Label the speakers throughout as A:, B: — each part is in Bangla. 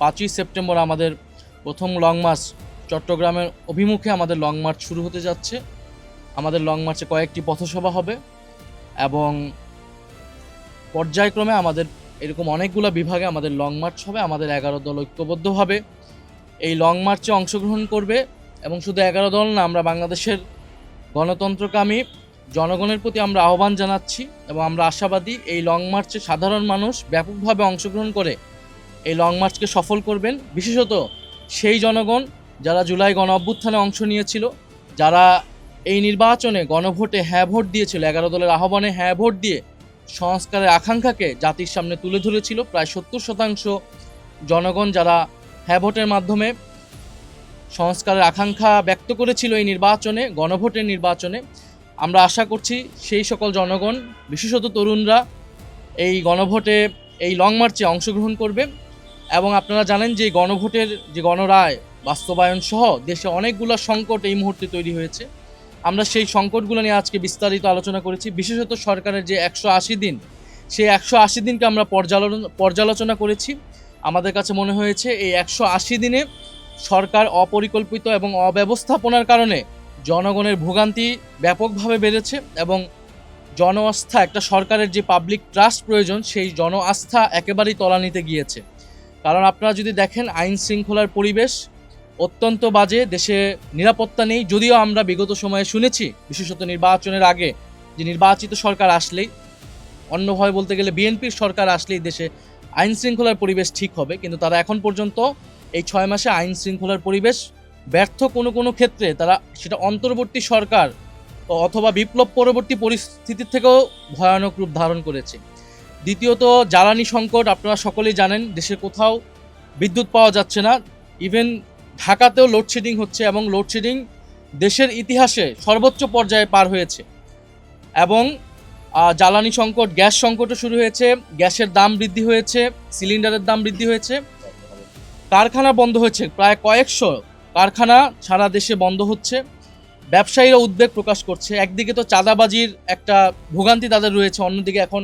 A: 5ই সেপ্টেম্বর আমাদের প্রথম লং মার্চ চট্টগ্রামের অভিমুখে আমাদের লং মার্চ শুরু হতে যাচ্ছে। আমাদের লং মার্চে কয়েকটি পথসভা হবে এবং পর্যায়ক্রমে আমাদের এরকম অনেকগুলো বিভাগে আমাদের লং মার্চ হবে। আমাদের 11 দল ঐক্যবদ্ধভাবে এই লং মার্চে অংশগ্রহণ করবে এবং শুধু 11 দল না, আমরা বাংলাদেশের গণতন্ত্রকামী জনগণের প্রতি আমরা আহ্বান জানাচ্ছি এবং আমরা আশাবাদী এই লং মার্চে সাধারণ মানুষ ব্যাপকভাবে অংশগ্রহণ করে এই লং মার্চকে সফল করবেন। বিশেষত সেই জনগণ যারা জুলাই গণ অভ্যুত্থানে অংশ নিয়েছিল, যারা এই নির্বাচনে গণভোটে হ্যাঁ ভোট দিয়েছিল, 11 দলের আহ্বানে হ্যাঁ ভোট দিয়ে সংস্কারের আকাঙ্ক্ষাকে জাতির সামনে তুলে ধরেছিল। প্রায় 70% জনগণ যারা হ্যাঁ ভোটের মাধ্যমে সংস্কারের আকাঙ্ক্ষা ব্যক্ত করেছিল এই নির্বাচনে, গণভোটের নির্বাচনে, আমরা আশা করছি সেই সকল জনগণ, বিশেষত তরুণরা এই গণভোটে এই লং মার্চে অংশগ্রহণ করবে। এবং আপনারা জানেন যে গণভোটের যে গণরায় বাস্তবায়ন সহ দেশে অনেকগুলো সংকট এই মুহূর্তে তৈরি হয়েছে। আমরা সেই সংকটগুলো নিয়ে আজকে বিস্তারিত আলোচনা করেছি। বিশেষত সরকারের যে 180 দিন, সেই 180 দিনকে আমরা পর্যালোচনা করেছি। আমাদের কাছে মনে হয়েছে এই 180 দিনে সরকার অপরিকল্পিত এবং অব্যবস্থাপনার কারণে জনগণের ভোগান্তি ব্যাপকভাবে বেড়েছে এবং জন আস্থা, একটা সরকারের যে পাবলিক ট্রাস্ট প্রয়োজন, সেই জন আস্থা একেবারেই তলানিতে গিয়েছে। কারণ আপনারা যদি দেখেন আইন শৃঙ্খলার পরিবেশ অত্যন্ত বাজে, দেশে নিরাপত্তা নেই। যদিও আমরা বিগত সময়ে শুনেছি, বিশেষত নির্বাচনের আগে, যে নির্বাচিত সরকার আসলেই, অন্যভাবে বলতে গেলে বিএনপির সরকার আসলেই দেশে আইন শৃঙ্খলার পরিবেশ ঠিক হবে, কিন্তু তারা এখন পর্যন্ত এই 6 মাসে আইন শৃঙ্খলার পরিবেশ ব্যর্থ কোনো ক্ষেত্রে তারা সেটা অন্তর্বর্তী সরকার অথবা বিপ্লব পরবর্তী পরিস্থিতির থেকেও ভয়ানক রূপ ধারণ করেছে। দ্বিতীয়ত জ্বালানি সংকট, আপনারা সকলেই জানেন দেশে কোথাও বিদ্যুৎ পাওয়া যাচ্ছে না। ইভেন ঢাকাতেও লোডশেডিং হচ্ছে এবং লোডশেডিং দেশের ইতিহাসে সর্বোচ্চ পর্যায়ে পার হয়েছে। এবং জ্বালানি সংকট, গ্যাস সংকটও শুরু হয়েছে, গ্যাসের দাম বৃদ্ধি হয়েছে, সিলিন্ডারের দাম বৃদ্ধি হয়েছে, কারখানা বন্ধ হয়েছে, প্রায় কয়েকশো কারখানা সারা দেশে বন্ধ হচ্ছে। ব্যবসায়ীরা উদ্বেগ প্রকাশ করছে। একদিকে তো চাঁদাবাজির একটা ভোগান্তি তাদের রয়েছে, অন্যদিকে এখন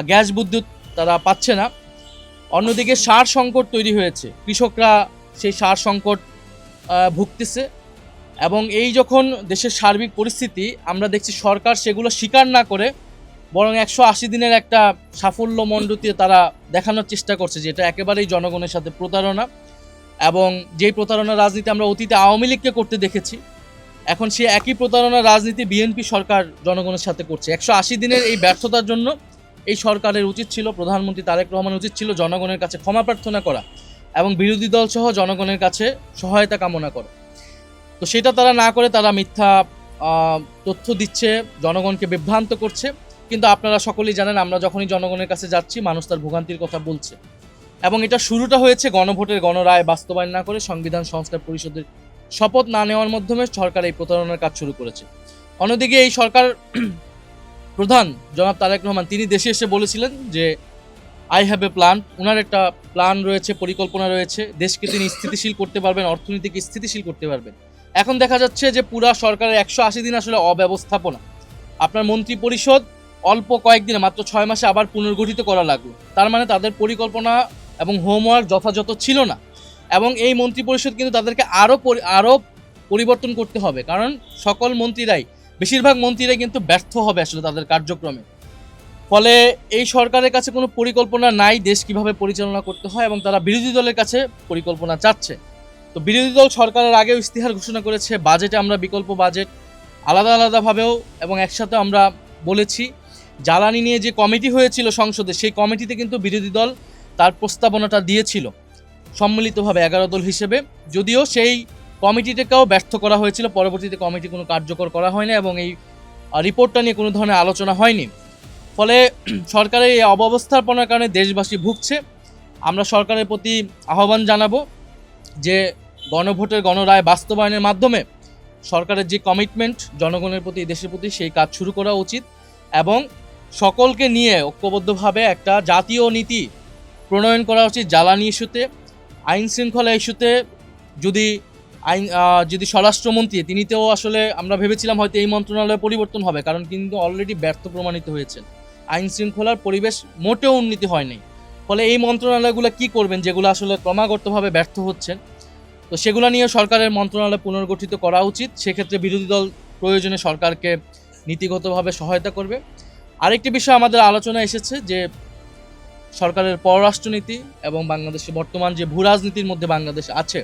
A: গ্যাস বিদ্যুৎ তারা পাচ্ছে না। অন্যদিকে সার সংকট তৈরি হয়েছে, কৃষকরা সেই সার সংকট ভুগতেছে। এবং এই যখন দেশের সার্বিক পরিস্থিতি, আমরা দেখছি সরকার সেগুলো স্বীকার না করে বরং 180 দিনের একটা সাফল্য মণ্ডিত তারা দেখানোর চেষ্টা করছে যে এটা একেবারেই জনগণের সাথে প্রতারণা। এবং যেই প্রতারণা রাজনীতি আমরা অতীতে আওয়ামী লীগকে করতে দেখেছি, এখন সে একই প্রতারণা রাজনীতি বিএনপি সরকার জনগণের সাথে করছে। 180 দিনের এই ব্যর্থতার জন্য এই সরকারের উচিত ছিল, প্রধানমন্ত্রী তারেক রহমানের উচিত ছিল জনগণের কাছে ক্ষমা প্রার্থনা করা এবং বিরোধী দল সহ জনগণের কাছে সহায়তা কামনা করা। তো সেটা তারা না করে তারা মিথ্যা তথ্য দিচ্ছে, জনগণকে বিভ্রান্ত করছে। কিন্তু আপনারা সকলেই জানেন, আমরা যখনই জনগণের কাছে যাচ্ছি মানুষ তার ভোগান্তির কথা বলছে। এবং এটা শুরুটা হয়েছে গণভোটের গণরায় বাস্তবায়ন না করে সংবিধান সংস্কার পরিষদের শপথ না নেওয়ার মাধ্যমে সরকার এই প্রতারণার কাজ শুরু করেছে। অন্যদিকে এই সরকার প্রধান জনাব তারেক রহমান, তিনি দেশে এসে বলেছিলেন যে আই হ্যাভ এ প্ল্যান। ওনার একটা প্ল্যান রয়েছে, পরিকল্পনা রয়েছে, দেশকে তিনি স্থিতিশীল করতে পারবেন, অর্থনীতিকে স্থিতিশীল করতে পারবেন। এখন দেখা যাচ্ছে যে পুরা সরকারের 180 দিন আসলে অব্যবস্থাপনা। আপনার মন্ত্রী পরিষদ অল্প কয়েকদিনে, মাত্র 6 মাসে আবার পুনর্গঠিত করা লাগলো। তার মানে তাদের পরিকল্পনা এবং হোমওয়ার্ক যথাযথ ছিল না। এবং এই মন্ত্রী পরিষদ কিন্তু তাদেরকে আরও পরিবর্তন করতে হবে, কারণ সকল মন্ত্রীরাই, বেশিরভাগ মন্ত্রীরাই কিন্তু ব্যর্থ হবে আসলে তাদের কার্যক্রমে। ফলে এই সরকারের কাছে কোনো পরিকল্পনা নাই দেশ কিভাবে পরিচালনা করতে হয়, এবং তারা বিরোধী দলের কাছে পরিকল্পনা চাচ্ছে। তো বিরোধী দল সরকারের আগেও ইস্তিহার ঘোষণা করেছে, বাজেটে আমরা বিকল্প বাজেট আলাদা আলাদাভাবেও এবং একসাথে আমরা বলেছি। জ্বালানি নিয়ে যে কমিটি হয়েছিল সংসদে, সেই কমিটিতে কিন্তু বিরোধী দল তার প্রস্তাবনাটা দিয়েছিল সম্মিলিতভাবে 11 দল হিসেবে, যদিও সেই কমিটিটাকেও ব্যর্থ করা হয়েছিল। পরবর্তীতে কমিটি কোনো কার্যকর করা হয়নি এবং এই রিপোর্টটা নিয়ে কোনো ধরনের আলোচনা হয়নি। ফলে সরকারের এই অব্যবস্থাপনার কারণে দেশবাসী ভুগছে। আমরা সরকারের প্রতি আহ্বান জানাবো যে গণভোটের গণরায় বাস্তবায়নের মাধ্যমে সরকারের যে কমিটমেন্ট জনগণের প্রতি, দেশের প্রতি, সেই কাজ শুরু করা উচিত এবং সকলকে নিয়ে ঐক্যবদ্ধভাবে একটা জাতীয় নীতি প্রণয়ন করা উচিত জ্বালানি ইস্যুতে। আইন শৃঙ্খলা ইস্যুতে যদি স্বরাষ্ট্রমন্ত্রী, তিনিতেও আসলে আমরা ভেবেছিলাম হয়তো এই মন্ত্রণালয়ে পরিবর্তন হবে, কারণ কিন্তু অলরেডি ব্যর্থ প্রমাণিত হয়েছে। আইন শৃঙ্খলার পরিবেশ মোটেও উন্নতি হয়নি। ফলে এই মন্ত্রণালয়গুলো কি করবেন যেগুলো আসলে ক্রমাগতভাবে ব্যর্থ হচ্ছেন, তো সেগুলো নিয়ে সরকারের মন্ত্রণালয় পুনর্গঠিত করা উচিত। সেক্ষেত্রে বিরোধী দল প্রয়োজনে সরকারকে নীতিগতভাবে সহায়তা করবে। আরেকটি বিষয় আমাদের আলোচনায় এসেছে যে সরকারের পররাষ্ট্রনীতি এবং বাংলাদেশে বর্তমান যে ভূ রাজনীতির মধ্যে বাংলাদেশ আছে,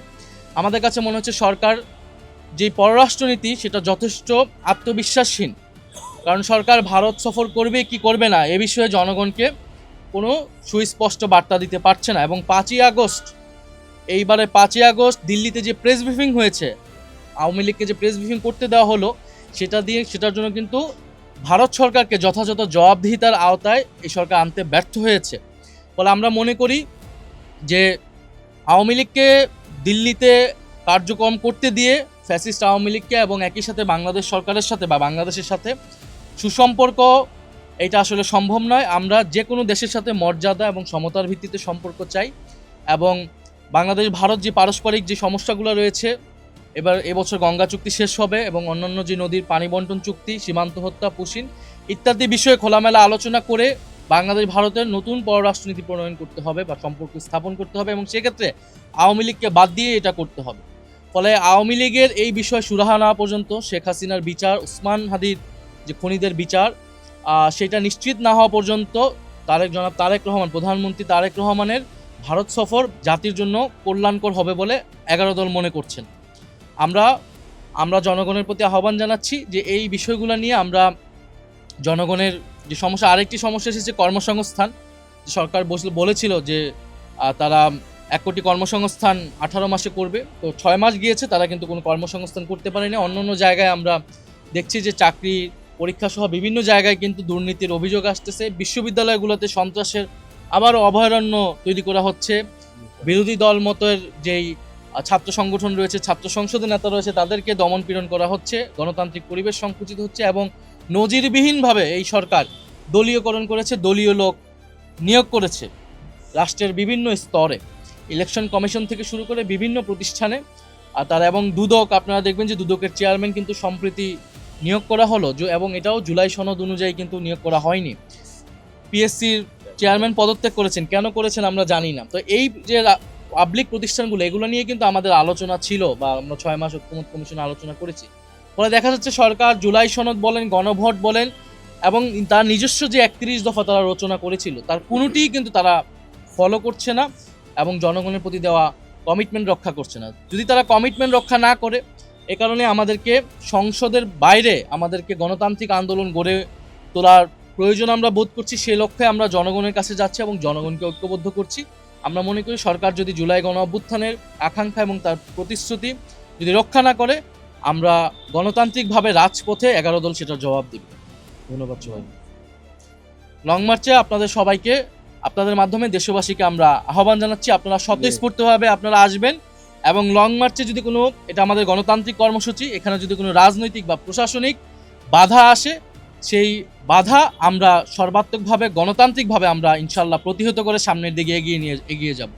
A: আমাদের কাছে মনে হচ্ছে সরকার যে পররাষ্ট্রনীতি সেটা যথেষ্ট আত্মবিশ্বাসহীন। কারণ সরকার ভারত সফর করবে কি করবে না এ বিষয়ে জনগণকে কোনো সুস্পষ্ট বার্তা দিতে পারছে না। এবং 5ই আগস্ট, এইবারে 5ই আগস্ট দিল্লিতে যে প্রেস ব্রিফিং হয়েছে, আওয়ামী লীগকে যে প্রেস ব্রিফিং করতে দেওয়া হলো, সেটার জন্য কিন্তু ভারত সরকারকে যথাযথ জবাবদিহিতার আওতায় এই সরকার আনতে ব্যর্থ হয়েছে। ফলে আমরা মনে করি যে আওয়ামী লীগকে দিল্লিতে কার্যক্রম করতে দিয়ে ফ্যাসিস্ট আওয়ামী লীগকে এবং একই সাথে বাংলাদেশ সরকারের সাথে বা বাংলাদেশের সাথে সুসম্পর্ক, এটা আসলে সম্ভব নয়। আমরা যে কোনো দেশের সাথে মর্যাদা এবং সমতার ভিত্তিতে সম্পর্ক চাই। এবং বাংলাদেশ ভারত যে পারস্পরিক যে সমস্যাগুলো রয়েছে, এবছর গঙ্গা চুক্তি শেষ হবে এবং অন্যান্য যে নদীর পানি বন্টন চুক্তি, সীমান্ত হত্যা, পুশিন ইত্যাদি বিষয়ে খোলামেলা আলোচনা করে বাংলাদেশ ভারতের নতুন পররাষ্ট্রনীতি প্রণয়ন করতে হবে বা সম্পর্ক স্থাপন করতে হবে, এবং সেক্ষেত্রে আওয়ামী লীগকে বাদ দিয়ে এটা করতে হবে। ফলে আওয়ামী লীগের এই বিষয় সুরাহা না পর্যন্ত, শেখ হাসিনার বিচার, ওসমান হাদির যে খুনিদের বিচার, সেটা নিশ্চিত না হওয়া পর্যন্ত জনাব তারেক রহমান, প্রধানমন্ত্রী তারেক রহমানের ভারত সফর জাতির জন্য কল্যাণকর হবে বলে 11 দল মনে করছেন। আমরা জনগণের প্রতি আহ্বান জানাচ্ছি যে এই বিষয়গুলো নিয়ে আমরা জনগণের যে সমস্যা, আরেকটি সমস্যা এসেছে কর্মসংস্থান। সরকার বলেছিল যে তারা 1 কোটি কর্মসংস্থান 18 মাসে করবে, তো 6 মাস গিয়েছে, তারা কিন্তু কোনো কর্মসংস্থান করতে পারেনি। অন্য জায়গায় আমরা দেখছি যে চাকরি পরীক্ষা সহ বিভিন্ন জায়গায় কিন্তু দুর্নীতির অভিযোগ আসতেছে। বিশ্ববিদ্যালয়গুলোতে সন্ত্রাসের আবারও অভয়ারণ্য তৈরি করা হচ্ছে। বিরোধী দল মতের যেই ছাত্র সংগঠন রয়েছে, ছাত্র সংসদের নেতা রয়েছে, তাদেরকে দমন পীড়ন করা হচ্ছে, গণতান্ত্রিক পরিবেশ সংকুচিত হচ্ছে এবং নজিরবিহীনভাবে এই সরকার দলীয়করণ করেছে, দলীয় লোক নিয়োগ করেছে রাষ্ট্রের বিভিন্ন স্তরে, ইলেকশন কমিশন থেকে শুরু করে বিভিন্ন প্রতিষ্ঠানে। তারা এবং দুদক, আপনারা দেখবেন যে দুদকের চেয়ারম্যান কিন্তু সম্প্রতি নিয়োগ করা হলো, এবং এটাও জুলাই সনদ অনুযায়ী কিন্তু নিয়োগ করা হয়নি। পিএসসির চেয়ারম্যান পদত্যাগ করেছেন, কেন করেছেন আমরা জানি না। তো এই যে পাবলিক প্রতিষ্ঠানগুলো, এগুলো নিয়ে কিন্তু আমাদের আলোচনা ছিল, বা আমরা 6 মাস ঐক্যমত্য কমিশনে আলোচনা করেছি। ফলে দেখা যাচ্ছে সরকার জুলাই সনদ বলেন, গণভোট বলেন, এবং তার নিজস্ব যে 31 দফা তারা রচনা করেছিল, তার কোনোটিই কিন্তু তারা ফলো করছে না এবং জনগণের প্রতি দেওয়া কমিটমেন্ট রক্ষা করছে না। যদি তারা কমিটমেন্ট রক্ষা না করে, এ কারণে আমাদেরকে সংসদের বাইরে আমাদেরকে গণতান্ত্রিক আন্দোলন গড়ে তোলার প্রয়োজন আমরা বোধ করছি। সে লক্ষ্যে আমরা জনগণের কাছে যাচ্ছি এবং জনগণকে ঐক্যবদ্ধ করছি। আমরা মনে করি সরকার যদি জুলাই গণ অভ্যুত্থানের আকাঙ্ক্ষা এবং তার প্রতিশ্রুতি যদি রক্ষা না করে, আমরা গণতান্ত্রিকভাবে রাজপথে 11 দল সেটার জবাব দেবে। ধন্যবাদ সবাই। লং মার্চে আপনাদের সবাইকে, আপনাদের মাধ্যমে দেশবাসীকে আমরা আহ্বান জানাচ্ছি, আপনারা স্বতঃস্ফূর্তভাবে আপনারা আসবেন এবং লং মার্চে যদি কোনো, এটা আমাদের গণতান্ত্রিক কর্মসূচি, এখানে যদি কোনো রাজনৈতিক বা প্রশাসনিক বাধা আসে, সেই বাধা আমরা সর্বাত্মকভাবে গণতান্ত্রিকভাবে আমরা ইনশাল্লাহ প্রতিহত করে সামনের দিকে এগিয়ে যাব।